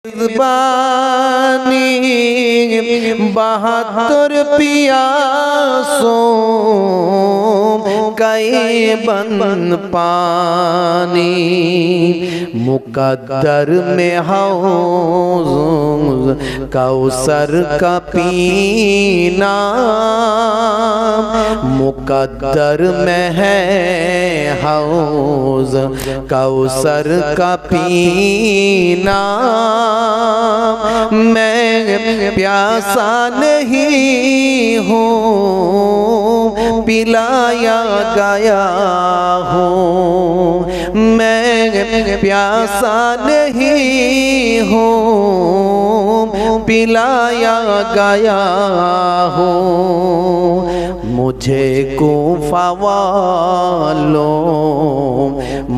बानी 72 पियासों कई बन पानी मुकद्दर में हौज़ कौसर का पीना मुकद्दर में है हौज़ कौसर का पीना मैं प्यासा नहीं हूँ पिलाया गया हूँ मैं प्यासा नहीं हूँ पिलाया गया हूँ मुझे कूफा वालों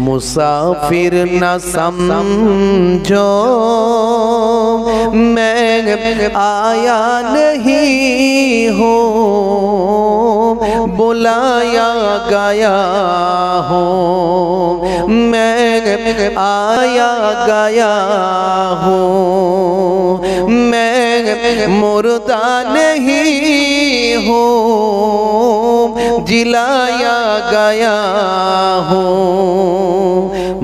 मुसाफिर न समझो मैं आया नहीं हूँ बुलाया गया हूँ मैं आया गया हूँ मैं मुर्दा नहीं हूँ जिलाया गया हूँ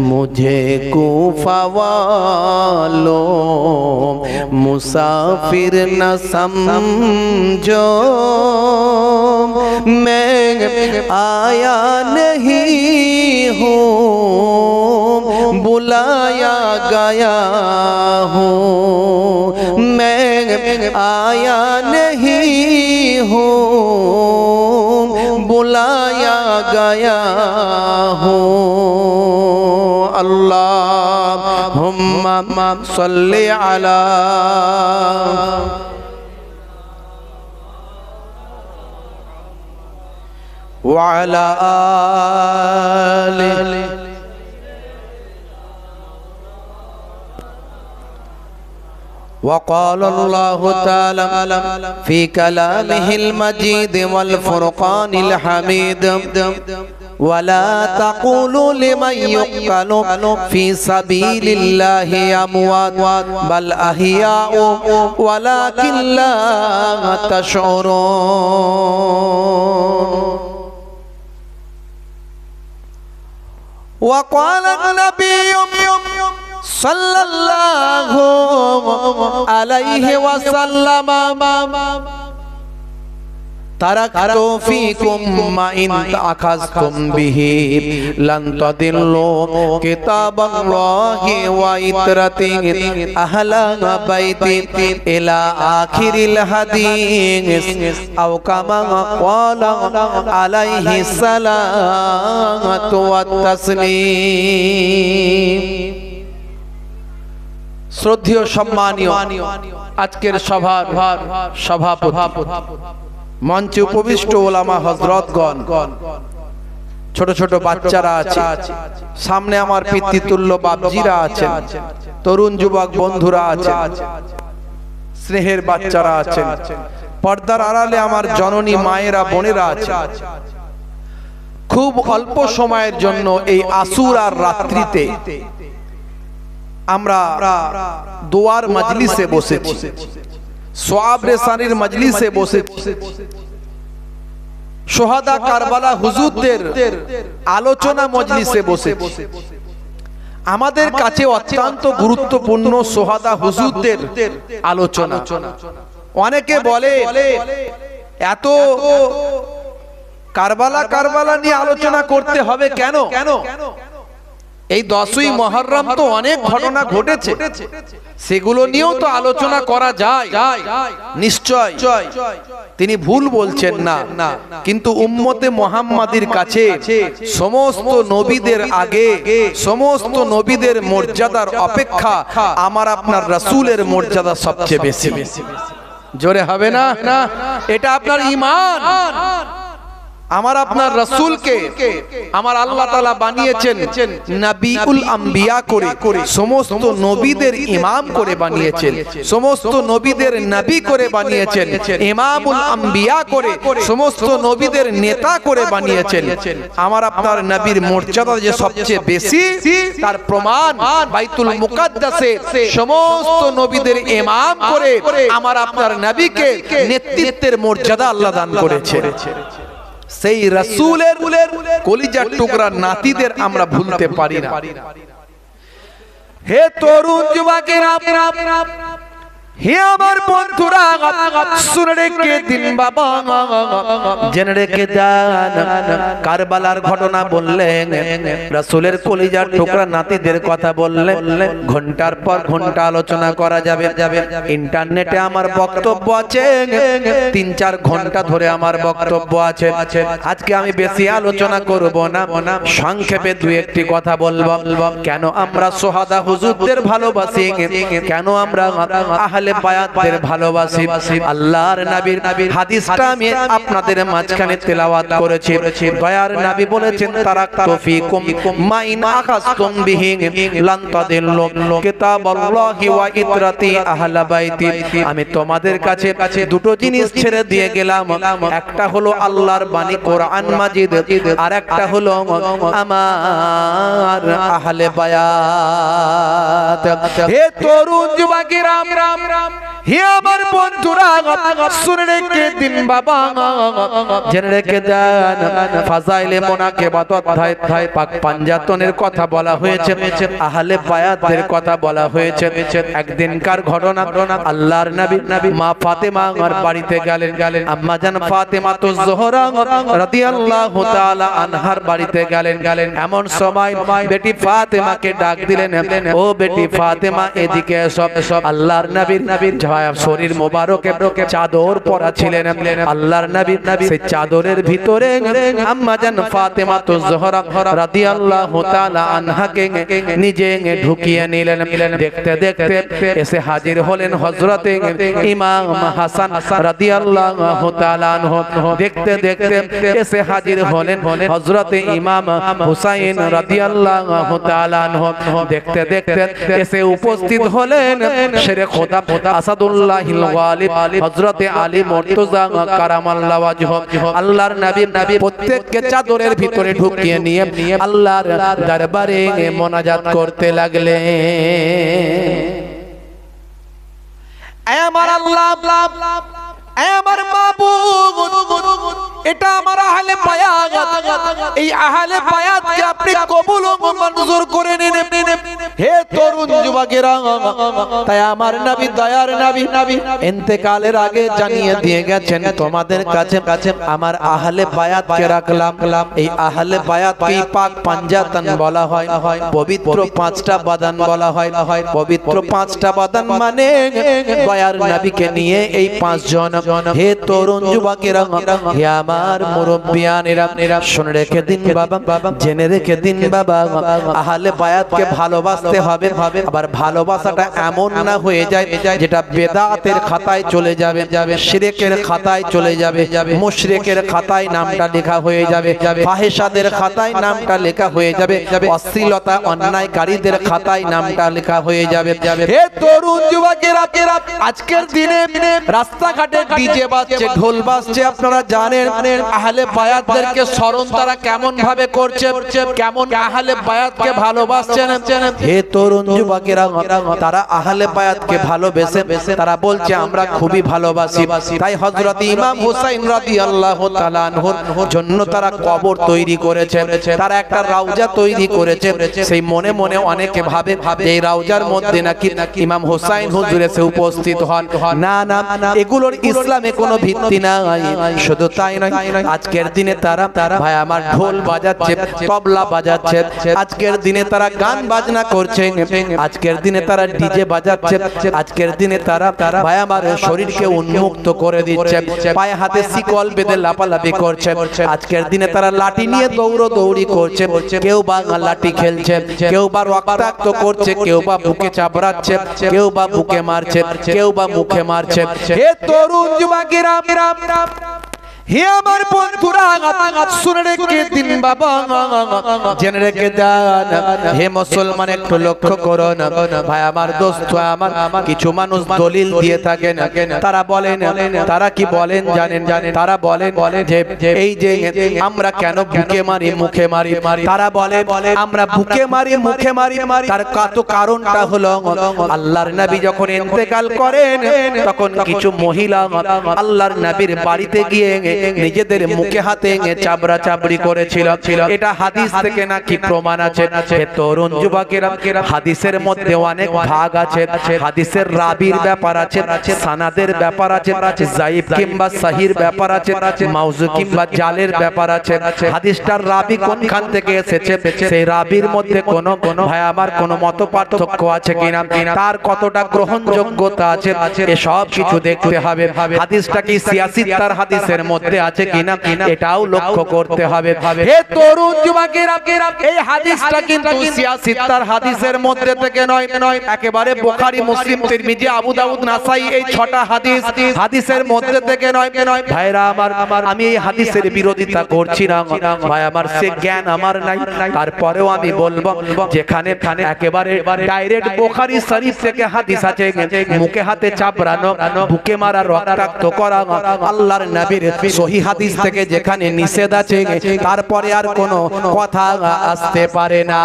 मुझे कूफा वालों मुसाफिर न समझो मैं आया नहीं हूँ बुलाया गया हूँ मैं आया नहीं हूँ बुलाया गया हूँ अल्लाहुम्मा सल्ली अला व अला आलि وقال الله تعالى في كلامه المجيد والفرقان الحميد ولا تقولوا لمن يقتل في سبيل الله أموات بل أحياء ولكن لا تشعرون وقال النبي صلى الله عليه وسلم تركت فيكم ما إن أخذتم به لن تضلوا كتاب الله وعترته أهل بيتي إلى آخر الحديث أو كما قال عليه الصلاة والتسليم শ্রদ্ধেয় সম্মানীয় আজকের সভার সভাপতি মঞ্চে উপবিষ্ট ওলামা হযরতগণ ছোট ছোট বাচ্চারা আছে সামনে আমার পিতৃতুল্য বাপজিরা আছেন তরুণ যুবক বন্ধুরা আছেন স্নেহের বাচ্চারা আছেন পর্দার আড়ালে আমার জননী মায়েরা বোনেরা আছেন খুব অল্প সময়ের জন্য এই আশুরার রাত্রিতে আমরা দোয়ার মজলিসে বসেছি সোয়াব রেসানির মজলিসে বসেছি শোহাদা কারবালা হুজুরদের আলোচনা মজলিসে বসেছি আমাদের কাছে অত্যন্ত গুরুত্বপূর্ণ শোহাদা হুজুরদের আলোচনা অনেকে বলে এত কারবালা নিয়ে আলোচনা করতে হবে কেন এই 10ই মুহররম তো অনেক ঘটনা ঘটেছে সেগুলো নিয়েও তো আলোচনা করা যায় নিশ্চয় তিনি ভুল বলছেন না কিন্তু উম্মতে মুহাম্মাদির কাছে সমস্ত নবীদের আগে সমস্ত নবীদের মর্যাদার অপেক্ষা আমার আপনার রাসূলের মর্যাদা সবচেয়ে বেশি জোরে হবে না এটা আপনার ঈমান আমার আপনার রাসূলকে আমার আল্লাহ তাআলা বানিয়েছেন নবিউল আম্বিয়া করে, সমস্ত নবীদের ইমাম করে বানিয়েছেন, সমস্ত নবীদের নবী করে বানিয়েছেন, ইমামুল আম্বিয়া করে, সমস্ত নবীদের নেতা করে বানিয়েছেন। আমার আপনার নবীর মর্যাদা যে সবচেয়ে বেশি তার প্রমাণ বাইতুল মুকাদ্দাসে সমস্ত নবীদের ইমাম করে আমার আপনার নবীকে নেতৃত্বের মর্যাদা আল্লাহ দান করেছে। সেই রাসূলের কলিজার টুকরা নাতিদের আমরা ভুলতে পারি না। হে তরুণ যুবকেরা, হে আমার বন্ধুরা, শুনে রেখে দিন বাবা, জেনে রেখে যান। কারবালার ঘটনা বললেন, রাসূলের কলিজার টুকরা নাতিদের কথা বললেন, ঘন্টার পর ঘন্টা আলোচনা করা যাবে। ইন্টারনেটে আমার বক্তব্য আছে, 3-4 ঘন্টা ধরে আমার বক্তব্য আছে। আজকে আমি বেশি আলোচনা করব না, সংক্ষেপে 2-1টি কথা বলবো। কেন আমরা সোহাদা হুজুরদের ভালোবাসি, কেন আমরা আহলে বায়াতদের ভালোবাসি। আল্লাহর নবীর হাদিসটা আমি আপনাদের মাঝখানে তেলাওয়াত করেছি। দয়ার নবী বলেছেন, তারাকতু ফীকুম মা ইন আখাযতুম বিহি লান তাদিল্লু কিতাবাল্লাহি ওয়া ইতরাতি আহলে বাইতি। আমি তোমাদের কাছে দুটো জিনিস ছেড়ে দিয়ে গেলাম, একটা হলো আল্লাহর বাণী কোরআন মাজিদ, আর একটা হলো আমার আহলে বায়াত। হে তরুণ যুবকেরা, হে আমার বন্ধুরা, শুনে রেখে দিন বাবা, জেনে রেখে দেন। ফাজাইলে মুনাকিবাত অধ্যায় পাক পাঞ্জাতনের কথা বলা হয়েছে, আহলে বায়াতের কথা বলা হয়েছে। একদিনকার ঘটনা, আল্লাহর নবী মা ফাতেমার বাড়িতে গেলেন। আম্মা জান ফাতেমাতুজ যোহরা রাদিয়াল্লাহু তাআলা আনহার বাড়িতে গেলেন। এমন সময় বেটি ফাতেমাকে ডাক দিলেন, ও বেটি ফাতেমা এদিকে এসো। আল্লাহর নবীর শরীর মোবারকে চাদর পরা ছিলেন। আল্লাহর নবী সেই চাদরের ভিতরে আম্মা জান ফাতেমাতুজ যোহরা রাদিয়াল্লাহু তাআলা আনহাকে নিজে ঢুকিয়ে নিলেন। দেখতে দেখতে এসে হাজির হলেন হযরতে ইমাম হাসান রাদিয়াল্লাহু তাআলা আনহু। দেখতে দেখতে এসে হাজির হলেন হযরতে ইমাম হুসাইন রাদিয়াল্লাহু তাআলা আনহু। দেখতে দেখতে এসে উপস্থিত হলেন শেরে খোদা আসাদুল্লাহিল গালিব হযরতে আলী মুর্তজা কারামাল্লাহু ওয়াজহু। আল্লাহর নবী প্রত্যেককে চাদরের ভিতরে ঢুকিয়ে নিয়ে আল্লাহর দরবারে মোনাজাত করতে লাগলেন। এ আমার আল্লাহ, এ আমার মাবুদ, এটা আমার আহলে বায়াত। এই আহলে বায়াতকে আপনি কবুল ও মঞ্জুর করে নিন। হে তরুণ যুবকেরা, তাই আমার নবী, দয়ার নবী ইন্তেকালের আগে জানিয়ে দিয়ে গেছেন, তোমাদের কাছে আমার আহলে বায়াতকে রাখলাম। এই আহলে বায়াতকে পাক পাঞ্জাতন বলা হয়, পবিত্র 5টা বাদান বলা হয়। পবিত্র 5টা বাদান মানে দয়ার নবীকে নিয়ে এই 5 জন। হে তরুণ যুবকেরা, হে আমার মুরব্বিয়ানেরা, শুনে রেখে দিন বাবা, জেনে রেখে দিন বাবা, আহলে বায়াতকে ভালোবাসতে হবে। আবার ভালোবাসাটা এমন না হয়ে যায় যেটা বেদাতের খাতায় চলে যাবে, শিরকের খাতায় চলে যাবে, মুশরিকের খাতায় নামটা লেখা হয়ে যাবে, ফাহিশাদের খাতায় নামটা লেখা হয়ে যাবে, অশ্লীলতা অন্যায়কারীদের খাতায় নামটা লেখা হয়ে যাবে। হে তরুণ যুবকেরা, আজকের দিনে রাস্তাঘাটে ডিজে বাজছে, ঢোল বাজছে, আপনারা জানেন আহলে বায়াতদেরকে স্মরণ তারা কেমন ভাবে করছে, কেমন আহলে বায়াতকে ভালোবাসছেন। হে তরুণ যুবকেরা, তারা আহলে বায়াতকে ভালোবেসে তারা বলছে আমরা খুবই ভালোবাসি। তাই হযরত ইমাম হুসাইন রাদিয়াল্লাহু তাআলা আনহুর জন্য তারা কবর তৈরি করেছে, তারা একটা রওজা তৈরি করেছে। সেই মনে মনে অনেকে ভাবে এই রওজার মধ্যে নাকি ইমাম হুসাইন হুজুর এসে উপস্থিত হন। না না, এগুলোর ইসলামে কোনো ভিত্তি নাই। শুধু তাই নয়, আজকের দিনে তারা ভাই আমার ঢোল বাজাচ্ছে, তবলা বাজাচ্ছে, আজকের দিনে তারা গান বাজনা করছে, আজকের দিনে তারা ডিজে বাজাচ্ছে, আজকের দিনে তারা ভাই আমার শরীরকে উন্মুক্ত করে দিচ্ছে, পায়ে হাতে শিকল বেঁধে লাপালাপি করছে, আজকের দিনে তারা লাঠি নিয়ে দৌড়ি করছে, কেউ বা লাঠি খেলছে, কেউ বা রক্তাক্ত করছে, কেউ বা বুকে চাপড়াচ্ছে, কেউ বা বুকে মারছে, কেউ বা মুখে মারছে। হে তরুণ যুবকেরা, হে আমার বন্ধুরা শুনে রেখে দিন বাবা, জেনে রেখে দেন। হে মুসলমান একটু লক্ষ্য করুন ভাই আমার, দোস্ত আমার, কিছু মানুষ দলিল দিয়ে থাকেন, তারা বলেন, তারা কি বলেন জানেন? তারা বলেন যে এই যে আমরা কেন বুকে মারি মুখে মারি, তারা বলে আমরা বুকে মারি মুখে মারি, তার কত কারণটা হলো আল্লাহর নবী যখন ইন্তেকাল করেন তখন কিছু মহিলা আল্লাহর নবীর বাড়িতে গিয়ে নিজেদের মুখে হাতে চাবড়া চাবড়ি করেছিল। এটা হাদিস থেকে নাকি প্রমাণ আছে। তরুণ যুবকেরা, হাদিসের মধ্যে অনেক ভাগ আছে, হাদিসের রাবির ব্যাপার আছে, সানাদের ব্যাপার আছে, যায়েব কিংবা সহির ব্যাপার আছে, মাউজু কিংবা জালের ব্যাপার আছে। হাদিসটার রাবি কোনখান থেকে এসেছে, সেই রাবির মধ্যে কোনো ভাই আমার কোনো মত পার্থক্য আছে কিনা, তার কতটা গ্রহণযোগ্যতা আছে, এসব কিছু দেখতে হবে। হাদিসটা কি সিয়াসিত্তার হাদিসের মধ্যে আছে কিনা এটাও লক্ষ্য করতে হবে। হে তরুণ যুবকেরা, এই হাদিসটা কিন্তু সিয়াসিত্তার হাদিসের মধ্যে থেকে নয়, একেবারে বুখারী, মুসলিম, তিরমিজি, আবু দাউদ, নাসাই, এই 6টা হাদিসের মধ্যে থেকে নয়। ভাইরা আমার, আমি এই হাদিসের বিরোধিতা করছি না ভাই আমার, সে জ্ঞান আমার নাই, তারপরেও আমি বলবো যেখানে একেবারে ডাইরেক্ট বুখারী শরীফ থেকে হাদিস আছে, মুখে হাতে চাপড়ানো, বুকে মারা, রক্তাক্ত করা আল্লাহর নবীর সহিহ হাদিস থেকে যেখানে নিষেধ আছে, তারপরে আর কোনো কথা আসতে পারে না।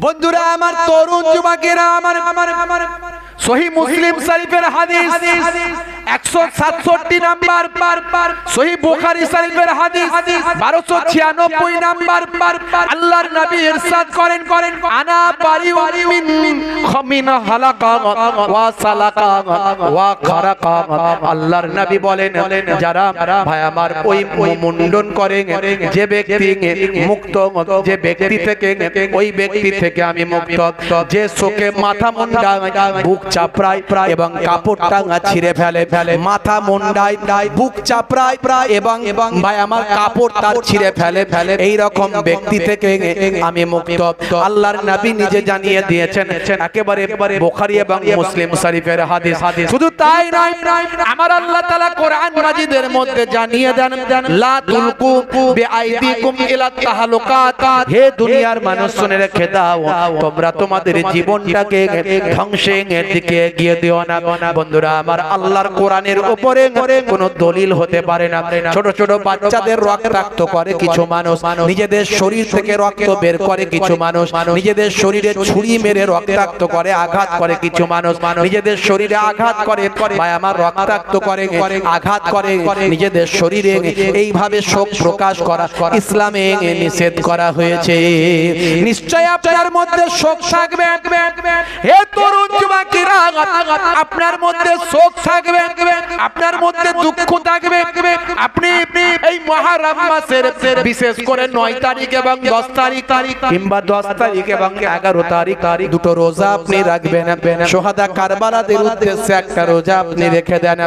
বন্ধুরা আমার, তরুণ যুবকেরা আমার, সহিহ মুসলিম শরীফের হাদিস 167 নাম্বার, সহিহ বুখারী শরীফের হাদিস 1296 নাম্বার, আল্লাহর নবী ইরশাদ করেন, আনা বারিউন মিন হালাকা ওয়া সালাকা ওয়া খারাকা। আল্লাহর নবী বলেন, যারা ভাই আমার ওই মুন্ডন করেন, যে ব্যক্তি মুক্ত, যে ব্যক্তি থেকে, ওই ব্যক্তি থেকে আমি মুক্ত, যে শোকে মাথা মুন্ডায়, বুক চাপড়ায় এবং কাপড়টা ছিঁড়ে ফেলে, মাথা মুন্ডায়, বুক চাপড়ায় এবং ভাই আমার কাপড় তার ছিঁড়ে ফেলে, এই রকম ব্যক্তি থেকে আমি মুক্ত। আল্লাহর নবী নিজে জানিয়ে দিয়েছেন, একেবারে বুখারী এবং মুসলিম শরীফের হাদিস। শুধু তাই নয়, আমার আল্লাহ তাআলা কোরআন মাজিদের মধ্যে জানিয়ে দেন, লা তুলকু বিআইদিকুম ইলা তাহলুকাত। হে দুনিয়ার মানুষ, শুনে রেখে দাও, তোমরা তোমাদের জীবনটাকে ধ্বংসের দিকে এগিয়ে দিও না। বন্ধুরা আমার, আল্লাহর কোরআনের উপরে কোনো দলিল হতে পারে না। ছোট ছোট বাচ্চাদের রক্তাক্ত করে কিছু মানুষ, নিজেদের শরীর থেকে রক্ত বের করে কিছু মানুষ, নিজেদের শরীরে ছুরি মেরে রক্তাক্ত করে, আঘাত করে কিছু মানুষ, নিজেদের শরীরে আঘাত করে ভাই আমার, রক্তাক্ত করে, আঘাত করে নিজেদের শরীরে। এইভাবে শোক প্রকাশ করা ইসলামে নিষেধ করা হয়েছে। নিশ্চয় আপনার মধ্যে শোক থাকবে, হে তরুণ যুবকেরা, আপনার মধ্যে শোক থাকবে, আপনার মধ্যে দুঃখ থাকবে। আপনি এই মুহররম মাসের বিশেষ করে 9 তারিখ এবং 10 তারিখ কিংবা 10 তারিখ এবং 11 তারিখ দুটো রোজা আপনি রাখবেন। শোহাদা কারবালাদের উদ্দেশ্যে একটা রোজা আপনি রেখে দেন।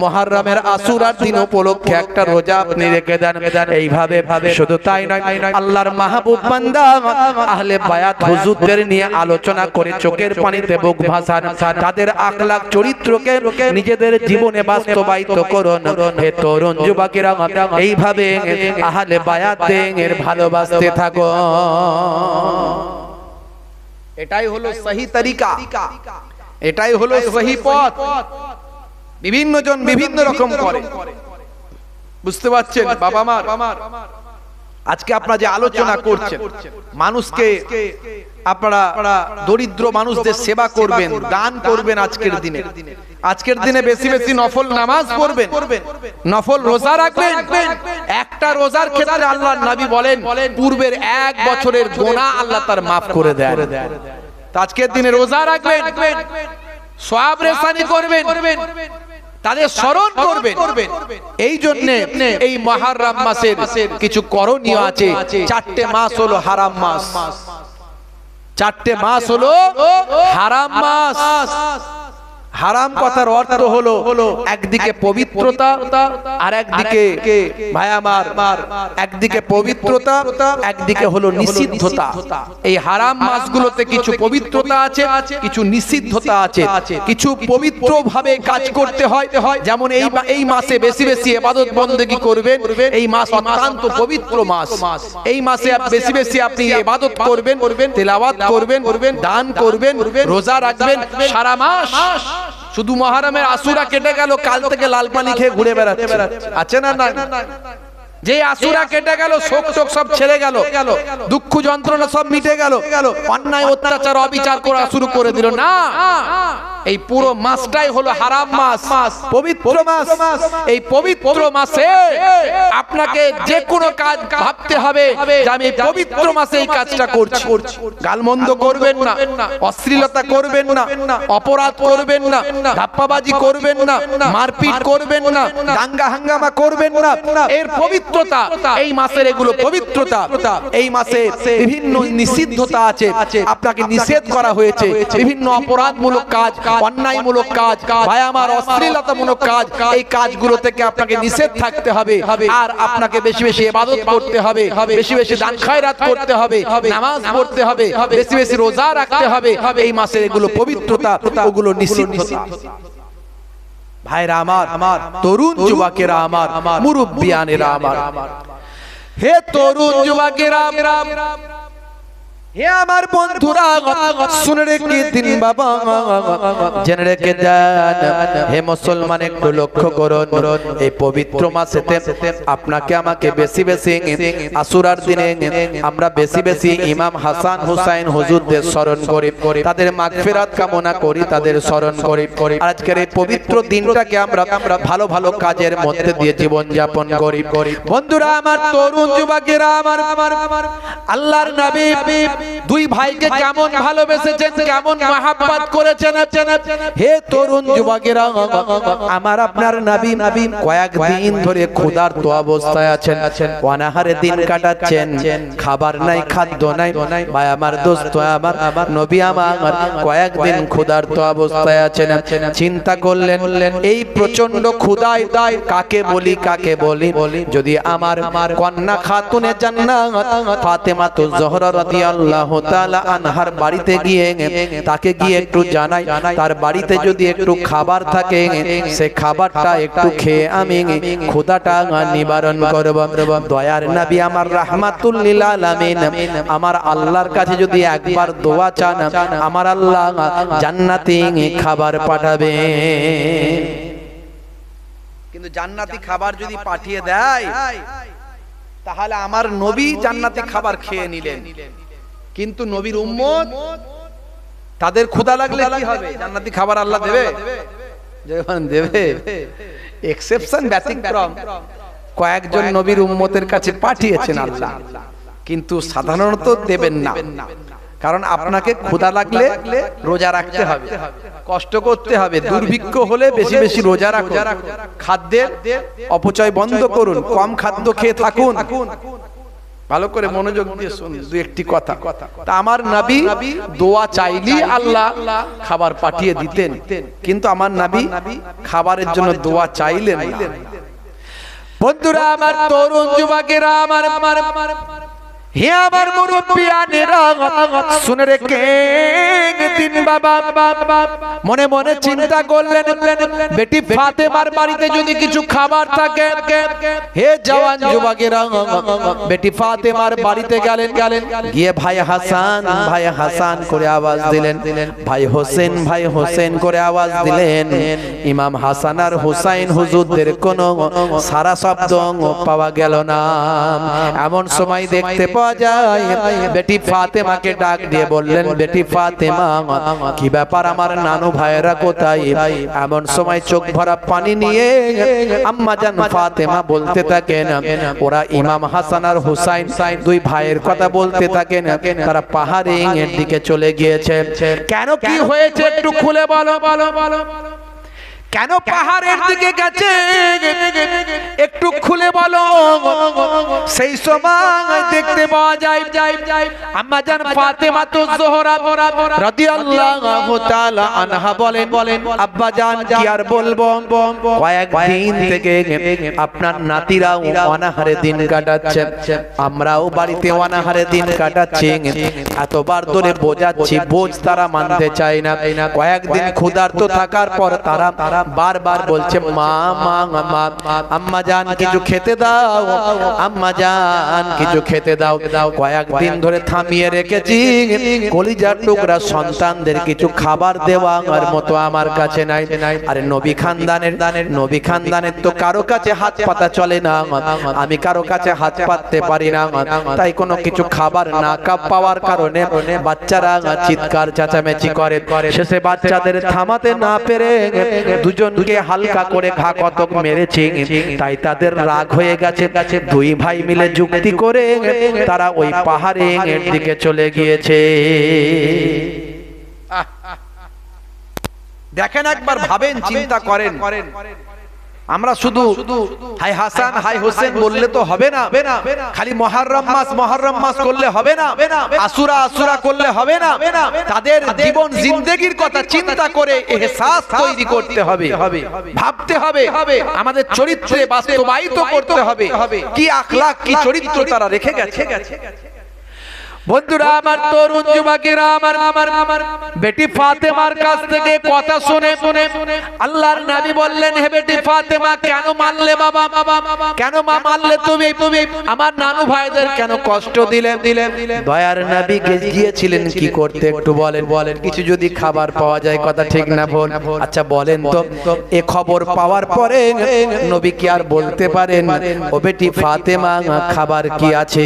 মুহররমের আশুরার দিন উপলক্ষে একটা রোজা আপনি রেখে দেন। এইভাবে শুধু তাই নয়, আল্লাহর মাহবুব বান্দা আহলে বায়াত হুজুরদের নিয়ে আলোচনা করে চোখের পানিতে বুক ভাসান, তাদের আখলাক চরিত্রকে নিজেদের জীবনে বাস্তবায়িত করুন। হে তরুণ যুবকেরা, এইভাবে আহলে বায়াতের ভালোবাসতে থাকো। এটাই হলো সহি তরিকা, এটাই হলো সহি পথ। বিভিন্ন জন বিভিন্ন রকম করে, বুঝতে পারছেন বাবা মার? আজকে আপনারা যে আলোচনা করছেন, মানুষকে আপনারা দরিদ্র মানুষদের সেবা করবেন, দান করবেন। আজকের দিনে বেশি বেশি নফল নামাজ পড়বেন, নফল রোজা রাখবেন। একটা রোজার ক্ষেত্রে আল্লাহর নবী বলেন, পূর্বের 1 বছরের গুনাহ আল্লাহ তার মাফ করে দেন। আজকের দিনে রোজা রাখবেন, সওয়াব রেসানি করবেন, তাদের স্মরণ করবেন। এই জন্য এই মুহররম মাসের কিছু করণীয় আছে। 4টে মাস হলো হারাম মাস, 4টে মাস হলো হারাম মাস। হারাম কথার অর্থ হলো একদিকে পবিত্রতা আর একদিকে ভাই আমার একদিকে পবিত্রতা একদিকে হলো নিষিদ্ধতা। এই হারাম মাসগুলোতে কিছু পবিত্রতা আছে, কিছু নিষিদ্ধতা আছে। কিছু পবিত্র ভাবে কাজ করতে হয়, যেমন এই মাসে বেশি বেশি ইবাদত বন্দেগী করবেন। এই মাস অত্যন্ত পবিত্র মাস। এই মাসে বেশি বেশি আপনি ইবাদত করবেন, তেলাওয়াত করবেন, দান করবেন, রোজা রাখবেন। সারা মাস শুধু মুহররমের আশুরা কেটে গেল, কাল থেকে লাল পানি খেয়ে ঘুরে বেড়াচ্ছে, আছে না? না, যে আশুরা কেটে গেল, শোক টোক সব ছেড়ে গেল, দুঃখ যন্ত্রণা সব মিটে গেল, অন্যায় অত্যাচার অবিচার করা শুরু করে দিল না। এই পুরো মাসটাই হলো হারাম মাস, পবিত্র মাস। এই পবিত্র মাসে আপনাকে যে কোনো কাজ ভাবতে হবে যে আমি পবিত্র মাসে এই কাজটা করছি। গালমন্দ করবেন না, অশ্লীলতা করবেন না, অপরাধ করবেন না, ধাপ্পাবাজি করবেন না, মারপিট করবেন না, দাঙ্গা হাঙ্গামা করবেন না। এর পবিত্রতা এই মাসের, এগুলো পবিত্রতা। এই মাসে বিভিন্ন নিষিদ্ধতা আছে, আপনাকে নিষেধ করা হয়েছে। বিভিন্ন অপরাধমূলক কাজ, অন্যায়মূলক কাজ, ভাই আমার অশ্লীলতামূলক কাজ, এই কাজগুলো থেকে আপনাকে নিষেধ থাকতে হবে। আর আপনাকে বেশি বেশি ইবাদত করতে হবে, বেশি বেশি দান খয়রাত করতে হবে, নামাজ পড়তে হবে, বেশি বেশি রোজা রাখতে হবে। এই মাসের এগুলো পবিত্রতা, ওগুলো নিষিদ্ধতা। ভাইরা আমার, তরুণ যুবকেরা আমার, মুরব্বিয়ানেরা আমার, হে তরুণ যুবকেরা, হে আমার বন্ধুরা, শুনে রেখে দিন বাবা, জেনে রেখে যান। হে মুসলমান, একটু লক্ষ্য করুন, এই পবিত্র মাসেতে আপনাকে আমাকে বেশি বেশি আশুরার দিনে আমরা বেশি বেশি ইমাম হাসান হুসাইন হুজুরদের স্মরণ করি, তাদের মাগফিরাত কামনা করি, তাদের স্মরণ করি। আজকের এই পবিত্র দিনটাকে আমরা ভালো ভালো কাজের মধ্যে দিয়ে জীবন যাপন করি। বন্ধুরা আমার, তরুণ যুবকেরা আমার, আল্লাহর নবী দুই ভাইকে কেমন ভালোবেসেছেন, কেমন মহব্বত করেছেন। হে তরুণ যুবকেরা আমার, আপনার নবী কয়েকদিন ধরে ক্ষুধার্ত অবস্থায় আছেন, অনাহারে দিন কাটাচ্ছেন, খাবার নাই, খাদ্য নাই। ভাই আমার, দোস্ত আমার, নবী আমার কয়েকদিন ক্ষুধার্ত অবস্থায় আছেন। চিন্তা করলেন, এই প্রচন্ড ক্ষুধায় কাকে বলি, কাকে বলি? যদি আমার কন্যা খাতুনে জান্নাত ফাতেমাতুজ জোহরা রাদিয়াল্লাহু তাআলা আনহার বাড়িতে গিয়ে তাকে গিয়ে একটু জানাই, তার বাড়িতে যদি একটু খাবার থাকে, সে খাবারটা একটু খেয়ে আমি ক্ষুধাটা নিবারণ করব। দয়ার নবী আমার রাহমাতুল লিল আলামিন আমার আল্লাহর কাছে যদি একবার দোয়া চান, আমার আল্লাহ জান্নাতি খাবার পাঠাবে। কিন্তু জান্নাতি খাবার যদি পাঠিয়ে দেয়, তাহলে আমার নবী জান্নাতি খাবার খেয়ে নিলেন, কিন্তু নবীর উম্মত তাদের ক্ষুধা লাগলে কি হবে? জান্নাতি খাবার আল্লাহ দেবে? যখন দেবে, এক্সেপশন, ব্যতিক্রম কয়েকজন নবীর উম্মতের কাছে পাঠিয়েছেন আল্লাহ, কিন্তু সাধারণত দেবেন না। কারণ আপনাকে ক্ষুধা লাগলে রোজা রাখতে হবে, কষ্ট করতে হবে, দুর্ভিক্ষ হলে বেশি বেশি রোজা রাখুন, খাদ্যের অপচয় বন্ধ করুন, কম খাদ্য খেয়ে থাকুন। ভালো করে মনোযোগ দিয়ে শুনুন দুই একটি কথা। তা আমার নবী দোয়া চাইলি আল্লাহ খাবার পাঠিয়ে দিতেন, কিন্তু আমার নবী খাবারের জন্য দোয়া চাইলেন না। বন্ধুরা আমার, তরুণ যুবকেরা আমার, হে আমার মুরব্বিয়ানেরা, শুনে রেখে দিন বাবা, মনে মনে চিন্তা করলেন, বেটি ফাতেমার বাড়িতে যদি কিছু খাবার থাকে। হে জওয়ান যুবকেরা, বেটি ফাতেমার বাড়িতে গেলেন, গিয়ে ভাই হাসান করে আওয়াজ দিলেন, ভাই হোসেন করে আওয়াজ দিলেন। ইমাম হাসান আর হুসাইন হুজুরদের কোনো সারা শব্দ পাওয়া গেল না। এমন সময় দেখতে পাওয়া যায়, বেটি ফাতেমাকে ডাক দিয়ে বললেন, বেটি ফাতেমা, কি ব্যাপার, আমার নানু ভাইয়েরা কোথায়? এমন সময় চোখ ভরা পানি নিয়ে আম্মা জান ফাতেমা বলতে থাকেন, ওরা ইমাম হাসান আর হুসাইন দুই ভাইয়ের কথা বলতে থাকেন, তারা পাহাড়ের দিকে চলে গিয়েছে। কেন, কি হয়েছে একটু খুলে বলো। কেন পাহাড়ের দিকে গেছে একটু খুলে বলো। সেই সময় দেখতে পাওয়া যায় আম্মা জান ফাতেমা জোহরা রাদিয়াল্লাহু তাআলা আনহা বলেন আব্বা জান কি আর বলবো, কয়েকদিন থেকে আপনার নাতিরাও অনাহারে দিন কাটাচ্ছে, আমরাও বাড়িতে অনাহারে দিন কাটাচ্ছি। এতবার ধরে বোঝাচ্ছি, বোঝ তারা মানতে চায় না। কয়েকদিন ক্ষুধার্ত থাকার পর তারা বারবার বলছে মা মা মা, আম্মা জান কিছু খেতে দাও, আম্মা জান কিছু খেতে দাও। কয়েকদিন ধরে থামিয়ে রেখেছি, কলিজার টুকরা সন্তানদের কিছু খাবার দেওয়ার মতো আমার কাছে নাই। আরে নবী খানদানের তো কারো কাছে হাত পাতা চলে না, আমি কারো কাছে হাত পাততে পারি না। তাই কোনো কিছু খাবার না পাওয়ার কারণে বাচ্চারা চিৎকার চেঁচামেচি করে। শেষে বাচ্চাদের থামাতে না পেরে দুজনকে হালকা করে ঘা কতক মেরেছে। তাই তাদের রাগ হয়ে গেছে, দুই ভাই মিলে যুক্তি করে তারা ওই পাহাড়ের দিকে চলে গিয়েছে। দেখেন একবার ভাবেন, চিন্তা করেন। আমরা শুধু হাই হাসান হাই হোসেন বললে তো হবে না, খালি মুহররম মাস করলে হবে না, আশুরা করলে হবে না। তাদের জীবন জিন্দেগির কথা চিন্তা করে ইহসাস তৈরি করতে হবে, ভাবতে হবে, আমাদের চরিত্রে বাস্তবায়িত করতে হবে কি আখলাক কি চরিত্র তারা রেখে গেছে। বন্ধুরা আমার, তরুণ যুবকেরা আমার বেটি ফাতেমার কাছ থেকে কথা শুনে আল্লাহর নবী বললেন, হে বেটি ফাতেমা কেন মানলে বাবা, কেন মা মানলে তুমি আমার নানু ভাইদের কেন কষ্ট দিলে? দয়ার নবী গিয়েছিলেন কি করতে একটু বলেন। কিছু যদি খাবার পাওয়া যায়, কথা ঠিক না ভুল? আচ্ছা বলেন তো, এ খবর পাওয়ার পরে নবী কি আর বলতে পারেন ও বেটি ফাতেমা খাবার কি আছে?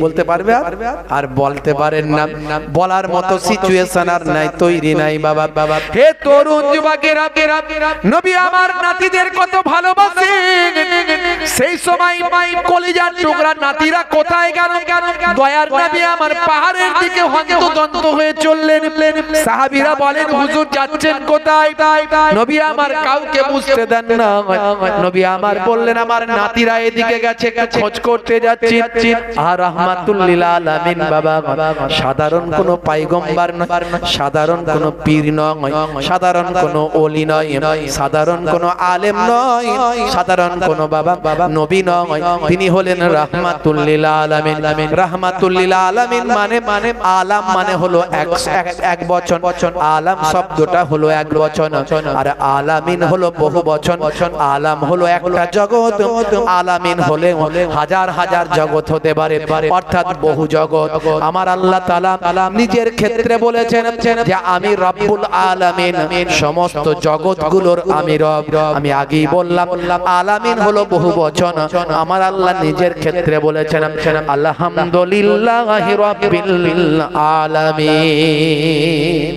বলতে পারবে? আর বলতে পারেন না। বলার মতো সিচুয়েশন আর নাই, তৈরি নাই বাবা। হে তরুণ যুবকেরা, নবী আমার নাতিদের কত ভালোবাসে। সেই সময় কলিজার টুকরা নাতিরা কোথায় গেল? দয়ার নবী আমার পাহাড়ের দিকে হন্তদন্ত হয়ে চললেন। সাহাবীরা বলেন, হুজুর যাচ্ছেন কোথায়? নবী আমার কাউকে বুঝতে দেন না। নবী আমার বললেন, আমার নাতিরা এদিকে গেছে, খোঁজ করতে যাচ্ছি। আর রাহমাতুল লিল আলামিন বাবা, সাধারণ কোন পয়গম্বর নয়, সাধারণ কোন পীর নয়, সাধারণ কোন ওলি নয়, সাধারণ কোন আলেম নয়, সাধারণ কোন বাবা নবী নয়, তিনি হলেন রাহমাতুল লিল আলামিন। রাহমাতুল লিল আলামিন মানে আলাম মানে হলো এক বচন, আলাম শব্দটা হলো এক বচন, আর আলামিন হলো বহু বচন। আলাম হলো একটা জগৎ, আলামিন হলে হাজার হাজার জগৎ হতে পারে, অর্থাৎ বহু জগৎ। আমার আল্লাহ তাআলা নিজের ক্ষেত্রে বলেছেন যে আমি রব্বুল আলামিন, সমস্ত জগৎগুলোর আমি রব। আমি আগেই বললাম আলামিন হলো বহু বচন। আমার আল্লাহ নিজের ক্ষেত্রে বলেছেন আলহামদুলিল্লাহি রাব্বিল আলামিন।